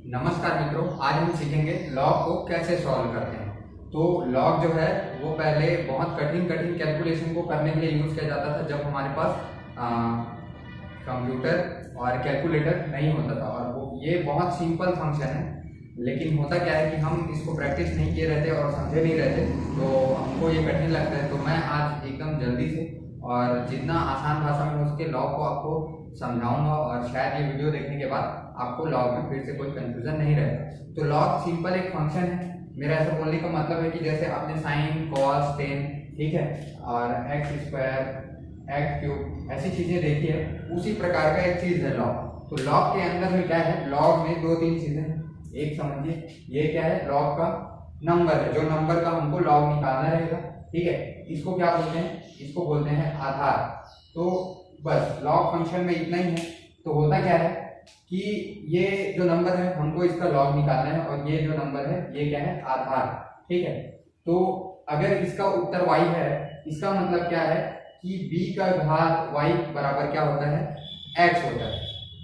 नमस्कार मित्रों, आज हम सीखेंगे लॉग को कैसे सॉल्व करते हैं। तो लॉग जो है वो पहले बहुत कठिन कैलकुलेशन को करने के लिए यूज़ किया जाता था जब हमारे पास कंप्यूटर और कैलकुलेटर नहीं होता था। और वो ये बहुत सिंपल फंक्शन है, लेकिन होता क्या है कि हम इसको प्रैक्टिस नहीं किए रहते और समझे नहीं रहते, तो हमको ये कठिन लगता है। तो मैं आज एकदम जल्दी से और जितना आसान भाषा में हो सके लॉग को आपको समझाऊंगा, और शायद ये वीडियो देखने के बाद आपको लॉग में फिर से कोई कंफ्यूजन नहीं रहेगा। तो लॉग सिंपल एक फंक्शन है। मेरा ऐसा बोलने का मतलब है कि जैसे आपने साइन कॉस टेन, ठीक है, और एक्स स्क्वायर एक्स क्यूब ऐसी चीजें देखी है, उसी प्रकार का एक चीज है लॉग। तो लॉग के अंदर में क्या है, लॉग में दो तीन चीजें हैं। एक समझिए, ये क्या है, लॉग का नंबर है, जो नंबर का हमको लॉग निकालना रहेगा, ठीक है। इसको क्या बोलते हैं, इसको बोलते हैं आधार। तो बस लॉग फंक्शन में इतना ही है। तो होता क्या है कि ये जो नंबर है हमको इसका लॉग निकालना है, और ये जो नंबर है ये क्या है, आधार, ठीक है। तो अगर इसका उत्तर y है, इसका मतलब क्या है कि b का घात y बराबर क्या होता है, x होता है।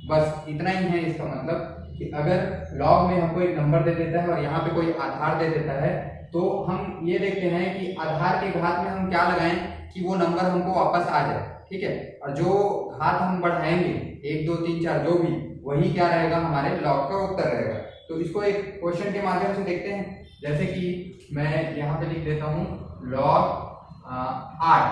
बस इतना ही है इसका मतलब कि अगर लॉग में हमको एक नंबर दे देता है और यहाँ पे कोई आधार दे देता है, तो हम ये देखते हैं कि आधार के घात में हम क्या लगाएं कि वो नंबर हमको वापस आ जाए, ठीक है। और जो घात हम बढ़ाएंगे 1 2 3 4 जो भी, वही क्या रहेगा, हमारे लॉग का उत्तर रहेगा। तो इसको एक क्वेश्चन के माध्यम से देखते हैं। जैसे कि मैं यहाँ पे लिख देता हूँ लॉग 8,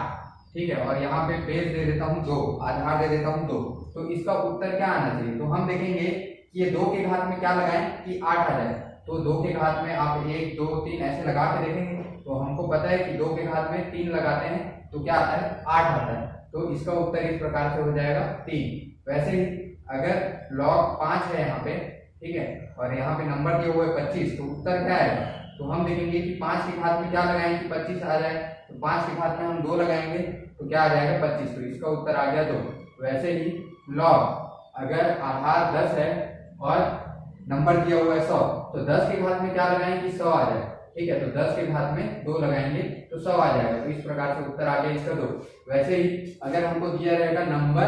ठीक है, और यहाँ पे बेस दे देता हूँ 2, आधार दे देता हूँ 2। तो इसका उत्तर क्या आना चाहिए, तो हम देखेंगे कि ये 2 के घात में क्या लगाएं कि 8 आ जाए। तो 2 के घात में आप 1 2 3 ऐसे लगा के देखेंगे, तो हमको पता है कि 2 के घात में 3 लगाते हैं तो क्या आता है, 8 आता है। तो इसका उत्तर इस प्रकार से हो जाएगा 3। वैसे ही अगर लॉग 5 है यहाँ पे, ठीक है, और यहाँ पे नंबर दिया हुआ है 25, तो उत्तर क्या आएगा, तो हम देखेंगे कि 5 के घात में क्या लगाएंगे कि 25 आ जाए। तो 5 के घात में हम 2 लगाएंगे तो क्या आ जाएगा, 25। तो इसका उत्तर आ गया 2। वैसे ही लॉग अगर आधार 10 है और नंबर दिया हुआ है 100, तो 10 के घात में क्या लगाएंगे कि 100 आ जाए, ठीक है। तो 10 के घात में 2 लगाएंगे तो 100 आ जाएगा। तो इस प्रकार से उत्तर आ गया इसका 2। वैसे ही अगर हमको दिया रहेगा नंबर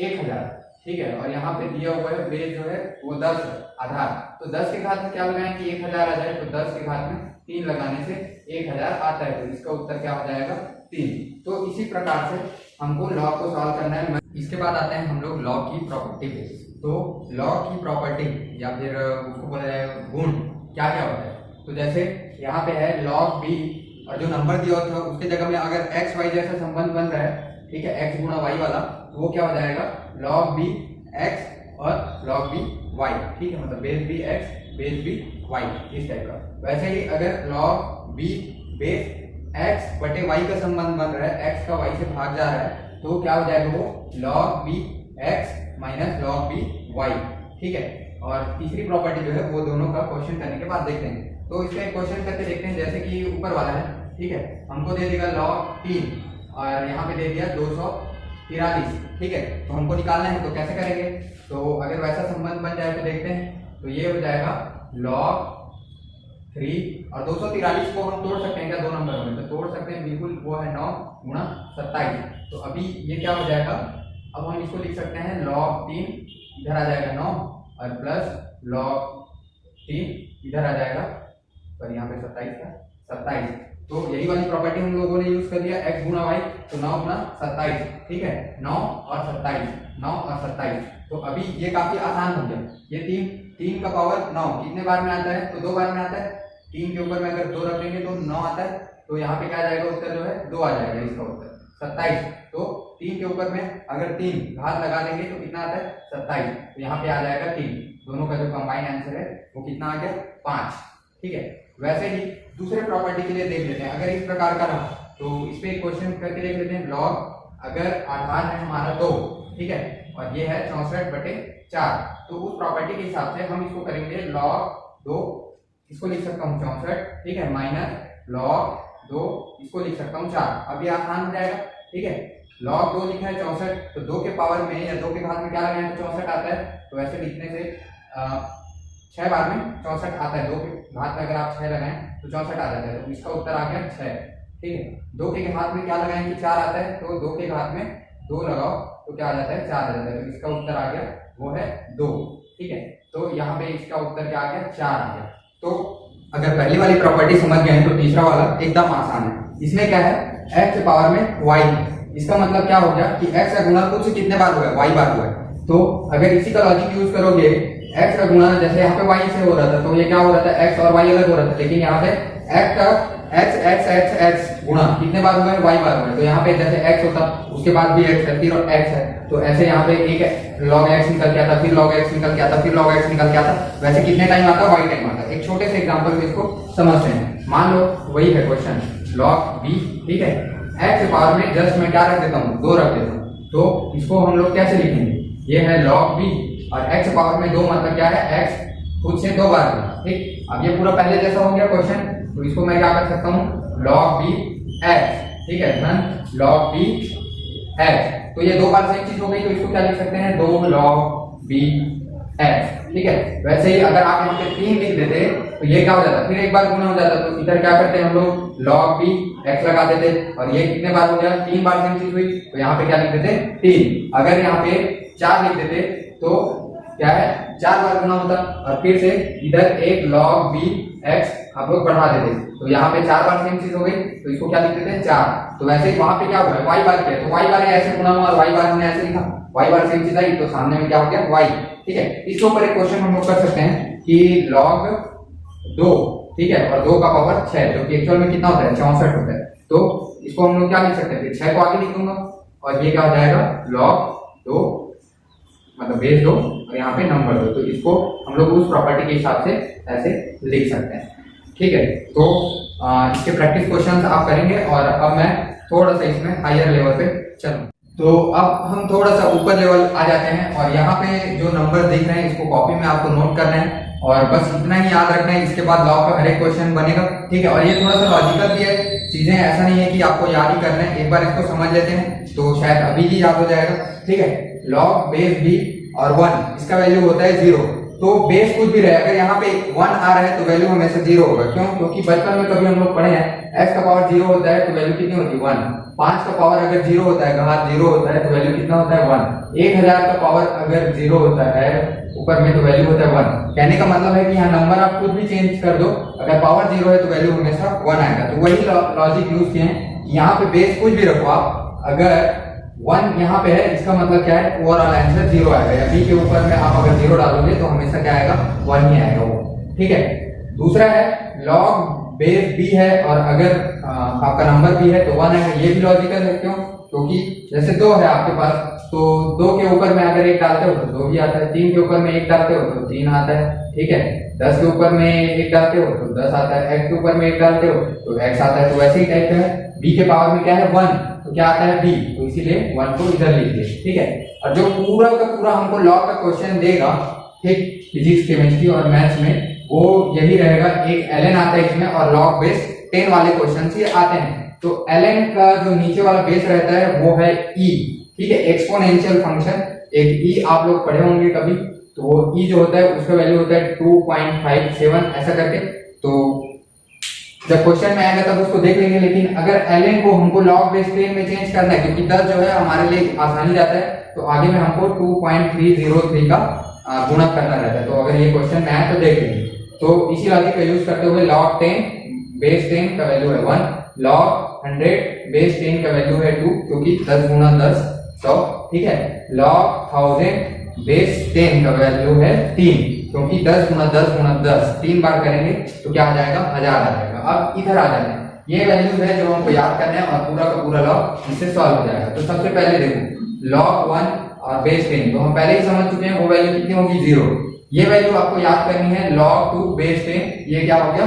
1000, ठीक है, और यहाँ पे दिया हुआ है बेस जो है वो 10 है, आधार, तो 10 के घात में क्या लगाएं कि 1000 आ जाए। तो 10 के घात में 3 लगाने से 1000 आता है। तो इसका उत्तर क्या हो जाएगा, 3। तो इसी प्रकार से हमको लॉग को सॉल्व करना है। इसके बाद आते हैं हम लोग लॉग की प्रॉपर्टी पे। तो लॉग की प्रॉपर्टी या फिर उसको बोला जाए गुण, क्या क्या होता है। तो जैसे यहाँ पे है लॉग बी, और जो नंबर दिया था उसके जगह में अगर एक्स वाई जैसा संबंध बन रहा है, ठीक है, एक्स गुणा वाई वाला, तो वो क्या हो जाएगा, लॉग बी एक्स और लॉग बी वाई, ठीक है, मतलब base B X base B Y, इस टाइप का। वैसे ही अगर लॉग बी बेस एक्स बटे वाई का संबंध बन रहा है, एक्स का वाई से भाग जा रहा है, तो क्या हो जाएगा, वो log B X minus log B Y, ठीक है। और तीसरी प्रॉपर्टी जो है वो दोनों का क्वेश्चन करने के बाद देखते हैं। तो इसका एक क्वेश्चन करके देखते हैं। जैसे कि ऊपर वाला है, ठीक है, हमको दे देगा लॉग 3 और यहाँ पे दे दिया 243, ठीक है। तो हमको निकालना है, तो कैसे करेंगे, तो अगर वैसा संबंध बन जाए तो देखते हैं। तो ये हो जाएगा log 3 और 243 को हम तोड़ सकते हैं क्या, दो नंबर में, तो तोड़ सकते हैं बिल्कुल, वो है 9 गुणा 27। तो अभी ये क्या हो जाएगा, अब हम इसको लिख सकते हैं log 3 इधर आ जाएगा 9 और प्लस log 3 इधर आ जाएगा, पर यहाँ पे 27 का 27। तो यही वाली प्रॉपर्टी हम लोगों ने यूज कर दिया, x गुणा y, तो 9 गुणा 27, ठीक है, 9 और 27, 9 और 27। तो अभी ये काफी आसान हो गया। ये 3 का पावर 9 कितने बार में आता है, तो 2 बार में आता है। 3 के ऊपर में अगर 2 रख लेंगे तो 9 आता है, तो यहाँ पे क्या आ जाएगा, उत्तर जो है 2 आ जाएगा, इसका उत्तर 27। तो 3 के ऊपर में अगर 3 घात लगा देंगे तो कितना आता है, 27। तो यहाँ पे आ जाएगा 3। दोनों का जो कंबाइन आंसर है वो कितना आ गया, 5, ठीक है। वैसे ही दूसरे प्रॉपर्टी के लिए देख लेते हैं। अगर इस प्रकार का रहा तो इस पे एक क्वेश्चन करके देख लेते हैं। लॉग अगर आधार है हमारा 2, ठीक है, और ये है 64/4, तो उस प्रॉपर्टी के हिसाब से हम इसको करेंगे log 2, इसको लिख सकता हूँ 64, ठीक है, माइनस log 2 इसको लिख सकता हूँ 4। अब ये आसान हो जाएगा, ठीक है। log 2 लिखा है 64, तो 2 के पावर में या 2 के घात में क्या लगाएं तो 64 आता है। तो वैसे लिखने से 6 बार में 64 आता है। 2 के घात में अगर आप 6 लगाएं तो 64 आ जाता है। तो इसका उत्तर आ गया 6, ठीक है। 2 के हाथ में क्या लगाएं कि 4 आता है, तो 2 के हाथ में 2 लगाओ तो क्या आ जाता है 4 आ जाता है। तो इसका उत्तर आ गया वो है 2। ठीक है, तो यहाँ पे इसका उत्तर क्या आ गया 4 आ गया। तो अगर पहली वाली प्रॉपर्टी समझ गए हैं तो तीसरा वाला एकदम आसान है। इसमें क्या है x पावर में y है। इसका मतलब क्या हो गया कि x का गुणा कुछ कितने बार हुआ है, y बार हुआ है। तो अगर इसी का लॉजिक यूज करोगे x का गुणा जैसे यहाँ पे y से हो रहा था तो ये क्या हो रहा था x और y अलग हो रहा था, लेकिन यहाँ पे x का x गुणा कितने बार हुआ है y बार हुआ है। तो यहाँ पे जैसे x होता उसके बाद भी x है फिर x है, तो ऐसे यहाँ पे एक log x निकल के आता, फिर log x निकल के आता, फिर log x निकल के आता। वैसे कितने टाइम आता है y टाइम आता है। एक छोटे से एग्जांपल में इसको समझते हैं। मान लो वही है क्वेश्चन log b, ठीक है, x पावर में जस्ट मैं क्या रख देता हूँ 2 रख देता हूँ। तो इसको हम लोग कैसे लिखेंगे, ये है log b और x पावर में 2 मतलब क्या है x खुद से 2 बार हुआ। ठीक, अब ये पूरा पहले जैसा हो गया क्वेश्चन, तो इसको मैं क्या कर सकता हूँ log b x, ठीक है, log b x। तो ये 2 बार सेम चीज हो गई, तो इसको क्या लिख सकते हैं 2 log b x। ठीक है, वैसे ही अगर आप यहाँ पे 3 लिख देते तो ये क्या हो जाता, फिर एक बार गुना हो जाता। तो इधर क्या करते हैं हम लोग log b x लगा देते और ये कितने बार हो गया 3 बार सेम चीज हुई, तो यहाँ पे क्या लिख देते 3। अगर यहाँ पे 4 लिख देते तो क्या है 4 बार गुना होता और फिर से इधर एक log b x आप लोग बढ़ा देते, तो यहाँ पे 4 बार सेम चीज हो गई, तो इसको क्या लिख देते हैं 4। तो वैसे ही वहां पे क्या हुआ है y बार किया, तो y बार ऐसे गुना हुआ और y बार हमने ऐसे लिखा, y बार सेम चीज आई तो सामने में क्या हो गया y। ठीक है, इसके ऊपर एक क्वेश्चन हम लोग कर सकते हैं कि log 2, ठीक है, और 2 का पावर 6 जो कि एक्चुअल में कितना होता है 64 होता है। तो इसको हम लोग क्या लिख सकते हैं, फिर 6 को आगे लिख दूंगा और ये क्या हो जाएगा log 2 मतलब बेस 2 और यहाँ पे नंबर 2। तो इसको हम लोग उस प्रॉपर्टी के हिसाब से ऐसे लिख सकते हैं। ठीक है, तो इसके प्रैक्टिस क्वेश्चंस आप करेंगे और अब मैं थोड़ा सा इसमें हायर लेवल पे चलूं। तो अब हम थोड़ा सा ऊपर लेवल आ जाते हैं और यहाँ पे जो नंबर दिख रहे हैं इसको कॉपी में आपको नोट करना है और बस इतना ही याद रखना है। इसके बाद लॉग का हर एक क्वेश्चन बनेगा। ठीक है, और ये थोड़ा सा लॉजिकल भी है, चीजें ऐसा नहीं है कि आपको याद ही करना है। एक बार इसको समझ लेते हैं तो शायद अभी ही याद हो जाएगा। ठीक है, लॉग बेस b और 1 इसका वैल्यू होता है 0। तो बेस कुछ भी रहे, अगर यहाँ पे 1 आ रहा है तो वैल्यू हमेशा 0 होगा। क्यों? क्योंकि बचपन में कभी हम लोग पढ़े हैं x का पावर 0 होता है तो वैल्यू कितनी होती है 1। 5 का पावर अगर 0 होता है, घात 0 होता है तो वैल्यू कितना होता है 1। 1000 का पावर अगर 0 होता है ऊपर में तो वैल्यू होता है 1। कहने का मतलब है कि यहाँ नंबर आप कुछ भी चेंज कर दो, अगर पावर 0 है तो वैल्यू हमेशा 1 आएगा। तो वही लॉजिक यूज किए हैं। यहाँ पे बेस कुछ भी रखो आप, अगर 1 यहाँ पे है इसका मतलब क्या है ओवरऑल आंसर 0 आएगा। या b के ऊपर में आप अगर 0 डालोगे तो हमेशा क्या आएगा 1 ही आएगा वो। ठीक है, दूसरा है log बेस b है और अगर आपका नंबर भी है तो 1 आएगा। ये भी लॉजिकल है। क्यों? क्योंकि जैसे 2 है आपके पास तो 2 के ऊपर में अगर 1 डालते हो तो 2 भी आता है, 3 के ऊपर में 1 डालते हो तो 3 आता है। ठीक है, 10 के ऊपर में 1 डालते हो तो 10 आता है, x के ऊपर में 1 डालते हो तो x आता है। तो वैसे ही टाइप है, b के पावर में क्या है 1 तो क्या आता है b, तो इसीलिए 1 को इधर लिख दिए। ठीक है, और जो पूरा का पूरा हमको लॉग का क्वेश्चन देगा, ठीक, फिजिक्स केमिस्ट्री और मैथ्स में वो यही रहेगा। एक ln आता है इसमें और log बेस 10 वाले क्वेश्चन ही आते हैं। तो ln का जो नीचे वाला बेस रहता है वो है e। ठीक है, एक्सपोनेंशियल फंक्शन एक e आप लोग पढ़े होंगे कभी, तो वो e जो होता है उसका वैल्यू होता है 2.57 ऐसा करके। तो जब क्वेश्चन में आएगा तब उसको देख लेंगे। लेकिन अगर ln को हमको log बेस 10 में चेंज करना है क्योंकि 10 जो है हमारे लिए आसानी जाता है, तो आगे में हमको 2.303 का गुणा करना रहता है। तो अगर ये क्वेश्चन में आए तो देख लेंगे। तो इसी लॉजिक का यूज करते हुए log 10 बेस 10 का वैल्यू है 1, log 100 बेस 10 का वैल्यू है 2 क्योंकि 10 गुना 10 100। ठीक है, log 1000 बेस 10 का वैल्यू है 3 क्योंकि 10 गुना 10 गुना 10 3 बार करेंगे तो क्या आ जाएगा 1000 आ जाएगा। अब इधर आ जाते हैं, ये वैल्यू है जो हमको याद करना है और पूरा का पूरा लॉग इससे सॉल्व हो जाएगा। तो सबसे पहले देखो log 1 और बेस 10 तो हम पहले ही समझ चुके हैं वो वैल्यू कितनी होगी 0। ये वैल्यू आपको याद करनी है log 2 बेस 10, ये क्या हो गया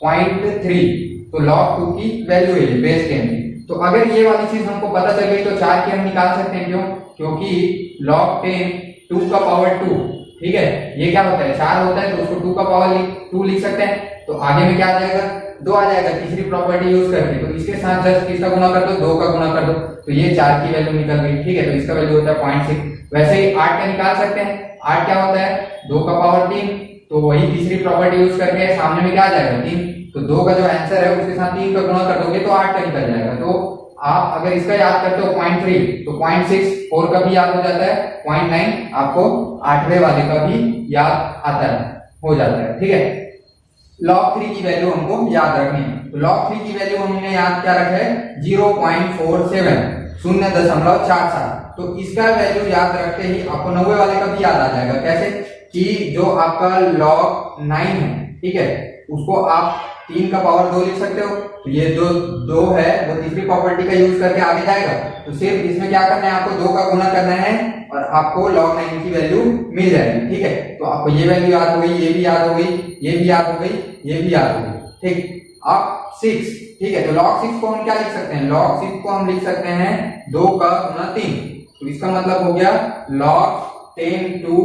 0.3। तो log 2 की वैल्यू है ये बेस 10 की। तो अगर ये वाली चीज हमको पता चल गई तो 4 की हम निकाल सकते हैं। क्यों? क्योंकि log 10 2 का पावर 2, ठीक है, ये क्या होता है 4 होता है तो उसको 2 का पावर 2 लिख सकते हैं। तो आगे में क्या आ जाएगा 2 आ जाएगा तीसरी प्रॉपर्टी यूज करके। तो इसके साथ जस्ट किसका गुना कर दो 2 का गुना कर दो, तो ये 4 की वैल्यू निकल गई। ठीक है, तो इसका वैल्यू होता है 0.6। वैसे ही 8 का निकाल सकते हैं। 8 क्या होता है 2 का पावर 3, तो वही तीसरी प्रॉपर्टी यूज करके सामने में क्या आ जाएगा 3, तो 2 का जो आंसर है उसके साथ 3 का गुणा कर दोगे तो 8 का निकल जाएगा। तो आप अगर इसका याद करते हो 0.3 तो 0.6 4 का भी याद हो जाता है, 0.9 आपको 8वें वाले का भी याद आता है, हो जाता है। ठीक है, log 3 की वैल्यू हमको याद रखनी है। तो log 3 की वैल्यू हमने याद क्या रखा है 0.47 0.47। तो इसका वैल्यू याद रखते ही आपको 90 वाले का भी याद आ जाएगा। कैसे कि जो आपका log 9 है, ठीक है, उसको आप 3 का पावर 2 लिख सकते हो। तो ये जो 2 है वो तीसरी प्रॉपर्टी का यूज करके आगे जाएगा। तो सिर्फ इसमें क्या करना है, आपको 2 का गुना करना है और आपको log 9 की वैल्यू मिल जाएगी। ठीक है, तो आपको ये वैल्यू याद हो गई, ये भी याद हो गई, ये भी याद हो गई, ये भी याद हो गई। ठीक, अब 6, ठीक है, तो log 6 को हम क्या लिख सकते हैं, log 6 को हम लिख सकते हैं 2 का गुना 3। तो इसका मतलब हो गया log 10 2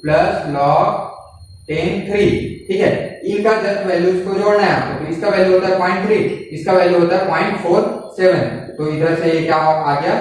प्लस log 10 3। ठीक है, इनका जस्ट वैल्यूज को जोड़ना है आपको। तो इसका वैल्यू होता है 0.3, इसका वैल्यू होता है 0.47। तो इधर से क्या आ गया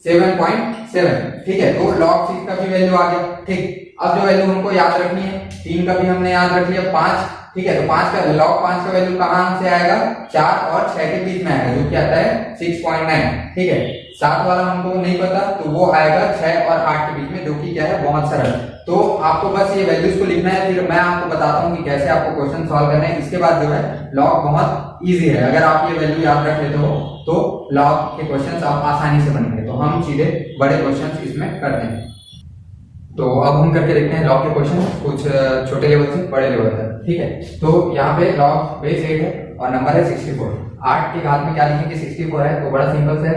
7.7। ठीक है, तो log 6 का भी वैल्यू आ गया। ठीक, अब जो वैल्यू हमको याद रखनी है 3 का भी हमने याद रख लिया 5। ठीक है, तो 5 का log 5 का वैल्यू कहां से आएगा, 4 और 6 के बीच में आएगा, जो कि आता है 6.9। ठीक है, 7 वाला हमको नहीं पता तो वो आएगा 6 और 8 के बीच में, जो कि क्या है बहुत सरल। तो आपको बस ये वैल्यूज को लिखना है, फिर मैं आपको बताता हूँ कि कैसे आपको क्वेश्चन सॉल्व करना है। इसके बाद जो है log बहुत इजी है, अगर आप ये वैल्यू याद रख लेते हो तो log के क्वेश्चंस आप आसानी से बनेंगे। तो हम सीधे बड़े क्वेश्चंस इसमें करते हैं। तो अब हम करके देखते हैं log के क्वेश्चन, कुछ छोटे लेवल से बड़े लेवल तक। ठीक है, तो यहाँ पे log बेस 8 है और नंबर है 64। 8 के घात में क्या लिखेंगे, 64 है, तो बड़ा सिंपल से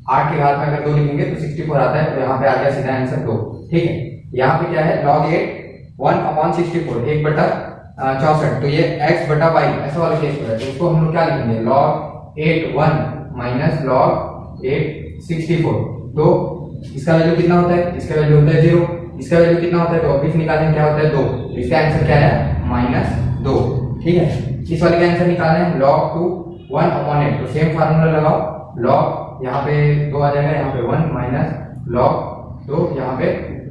8 के घात में अगर 2 लिखेंगे तो 64 आता है। तो यहाँ पे आ गया सीधा आंसर 2। ठीक है, यहाँ पे क्या है log 8 1/64 1/64। तो ये x बटा y ऐसा वाला केस हो रहा है। तो उसको हम लोग क्या लिखेंगे, log 8 1 माइनस log 8 64। तो इसका वैल्यू कितना होता है, इसका वैल्यू होता है 0, इसका वैल्यू कितना होता है, तो ऑब्वियस निकालेंगे क्या होता है 2। तो इसका आंसर क्या है -2। ठीक है, इस वाले का आंसर निकालना है log 2 1/8। तो सेम फार्मूला लगाओ, log यहाँ पे 2 आ जाएगा, यहाँ पे 1 माइनस log 2 यहाँ पे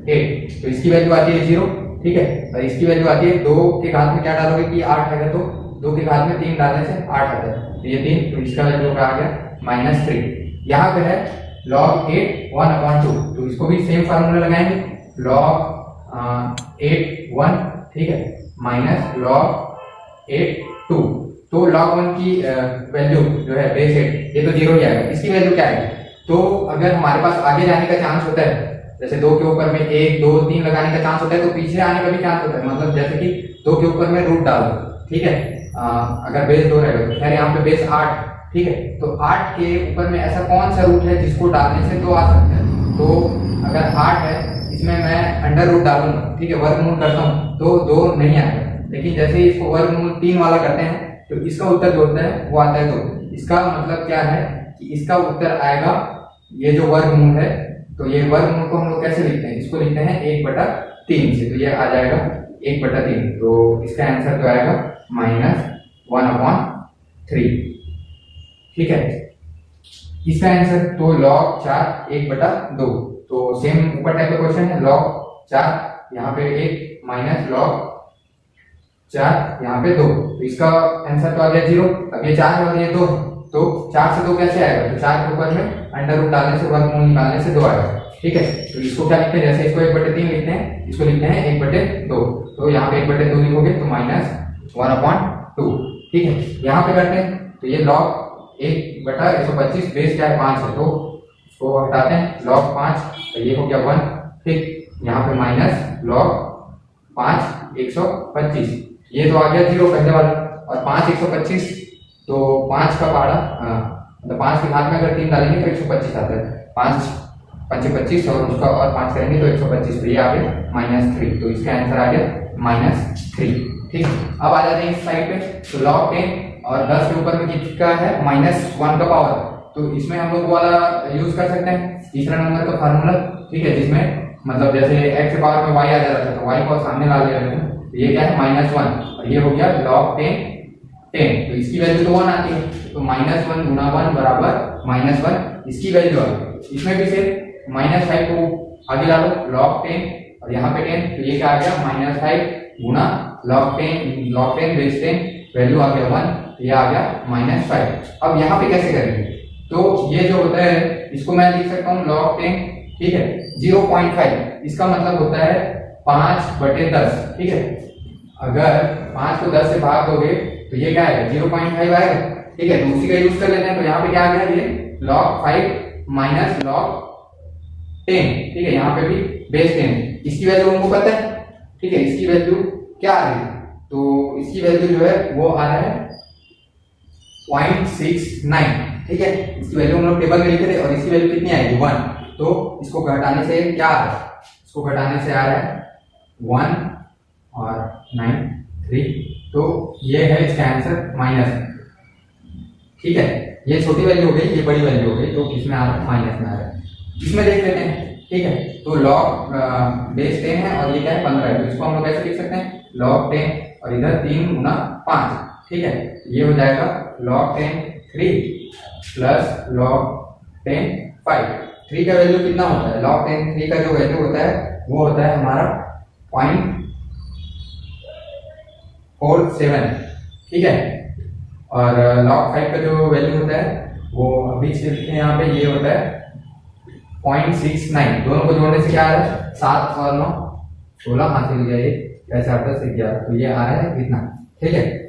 8। तो इसकी वैल्यू आती है 0। ठीक है, और इसकी वैल्यू आती है 2 के घात में क्या डालोगे कि 8 है, तो 2 के घात में 3 डालने से 8 आता है। तो ये 3, तो इसका वैल्यू क्या आ गया -3। यहाँ पे है log 8 1/2। तो इसको भी सेम फार्मूला लगाएंगे, log 8 1, ठीक है, माइनस log 8 2। तो log 1 की वैल्यू जो है बेस 8, ये तो 0 ही आएगा। इसकी वैल्यू क्या आएगी, तो अगर हमारे पास आगे जाने का चांस होता है, जैसे 2 के ऊपर में 1 2 3 लगाने का चांस होता है, तो पीछे आने का भी चांस होता है। मतलब जैसे कि 2 के ऊपर में रूट डाल दो, ठीक है, अगर बेस 2 रहेगा तो खैर यहाँ पे बेस 8। ठीक है, तो 8 के ऊपर में ऐसा कौन सा रूट है जिसको डालने से 2 आ सकता है। तो अगर 8 है, इसमें मैं अंडर रूट डालूंगा, ठीक है, वर्गमूल करता हूँ तो 2 नहीं आएगा। लेकिन जैसे ही इसको वर्गमूल 3 वाला करते हैं तो इसका उत्तर जो होता है वो आता है 2। इसका मतलब क्या है कि इसका उत्तर आएगा ये जो वर्गमूल है। तो ये वर्गमूल को हम लोग कैसे लिखते हैं, इसको लिखते हैं 1/3 से। तो ये आ जाएगा 1/3। तो इसका आंसर जो आएगा -1/3। ठीक है, इसका आंसर तो log 4 1/2। तो सेम ऊपर टाइप का क्वेश्चन है, log 4 यहाँ पे 1 माइनस log 4 यहाँ पे 2। तो इसका आंसर तो आ गया 0। अब ये 4 और ये 2, तो 4 से 2 कैसे आएगा, तो 4 के ऊपर में अंडर रूट डालने से वर्गमूल निकालने से 2 आएगा। ठीक है, तो इसको क्या लिखते हैं, जैसे इसको 1/3 लिखते हैं, इसको लिखते हैं 1/2। तो यहाँ पे 1/2 लिखोगे तो -1/2। ठीक है, यहाँ पे करते हैं तो ये log 1/125 बेस क्या है 5 है, तो इसको हटाते हैं log 5, तो ये हो गया 1। ठीक, यहाँ पे माइनस log 5 125, ये तो आ गया 0 पहले वाला, और 5 125, तो 5 का पहाड़ा मतलब 5 के घात में अगर 3 डालेंगे तो 125 आता है। 5 5 25 और उसका और 5 करेंगे तो 125। तो ये आ गया -3। तो इसका आंसर आ गया -3। ठीक, अब आ जाते हैं इस साइड पे। तो log 10 और 10 के ऊपर में कितना है -1 का पावर। तो इसमें हम लोग वाला यूज कर सकते हैं तीसरा नंबर का फार्मूला। ठीक है, जिसमें मतलब जैसे x के पावर में y आ जा रहा था तो y को सामने ला ले रहे हैं। तो ये क्या है -1, और ये हो गया log 10। तो इसकी वैल्यू तो 1 आती है, तो -1 गुना 1 बराबर -1 इसकी वैल्यू आ गई। इसमें भी से -5 को आगे ला लो, log 10 और यहाँ पे 10, तो ये क्या आ गया -5 गुना log 10 बेस 10 वैल्यू आ गया 1, ये आ गया -5। अब यहाँ पे कैसे करेंगे, तो ये जो होता है इसको मैं लिख सकता हूँ log 10, ठीक है, 0.5, इसका मतलब होता है 5/10, ठीक है। अगर 5 को 10 से भाग दोगे तो ये क्या आएगा, 0.5 आएगा, ठीक है। तो उसी का यूज कर लेते हैं। तो यहाँ पे क्या आ गया, ये log 5 माइनस log 10, ठीक है। यहाँ पे भी बेस 10, इसकी वैल्यू हमको पता है, ठीक है। इसकी वैल्यू क्या आ रही है, तो इसकी वैल्यू जो है वो आ रहा है 0.69, ठीक है। इसकी वैल्यू हम लोग टेबल में लिखे थे और इसकी वैल्यू कितनी आएगी, 1। तो इसको घटाने से क्या आ रहा है, इसको घटाने से आ रहा है 1 और 9 3, तो ये है इसका आंसर माइनस, ठीक है। ये छोटी वैल्यू हो गई, ये बड़ी वैल्यू हो गई, तो इसमें आ रहा है माइनस में आ रहा है। इसमें देख लेते हैं, ठीक है। तो log बेस 10 है और ये क्या है 15 है, तो इसको हम लोग कैसे लिख सकते हैं, log 10 और इधर 3 गुना 5, ठीक है। ये हो जाएगा log 10 3 प्लस log 10 5। 3 का वैल्यू कितना होता है, log 10 3 का जो वैल्यू होता है वो होता है हमारा 0.47, ठीक है। और log 5 का जो वैल्यू होता है वो अभी लिखते हैं यहाँ पे, ये होता है 0.69। दोनों को जोड़ने से क्या आ रहा है, 7 और 9 16, हाथ से गया, ये कैसे आता है 11, तो ये आ रहा है इतना, ठीक है।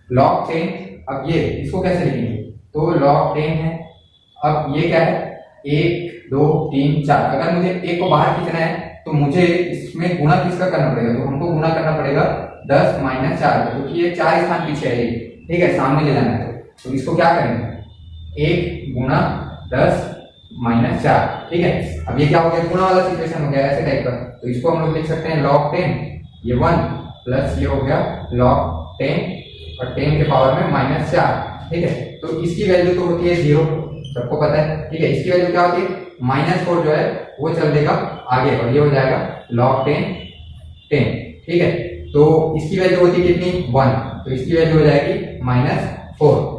log 10, अब ये इसको कैसे लिखेंगे, तो log 10 है, अब ये क्या है 1 2 3 4, अगर मुझे 1 को बाहर खींचना है तो मुझे इसमें गुणा किसका करना पड़ेगा, तो हमको गुणा करना पड़ेगा 10 - 4, क्योंकि ये 4 स्थान पीछे है, ठीक है, सामने ले जाना है। तो इसको क्या करेंगे, 1 गुना 10 - 4, ठीक है। अब ये क्या हो गया, गुणा वाला सिचुएशन हो गया ऐसे टाइप का, तो इसको हम लोग लिख सकते हैं log 10, ये 1 प्लस ये हो गया log 10 और 10 के पावर में -4, ठीक है। तो इसकी वैल्यू तो होती है 0, सबको पता है, ठीक है। इसकी वैल्यू क्या होती है, -4 जो है वो चल देगा आगे और ये हो जाएगा log 10 10, ठीक है। तो इसकी वैल्यू होती है कितनी, 1, तो इसकी वैल्यू हो जाएगी -4।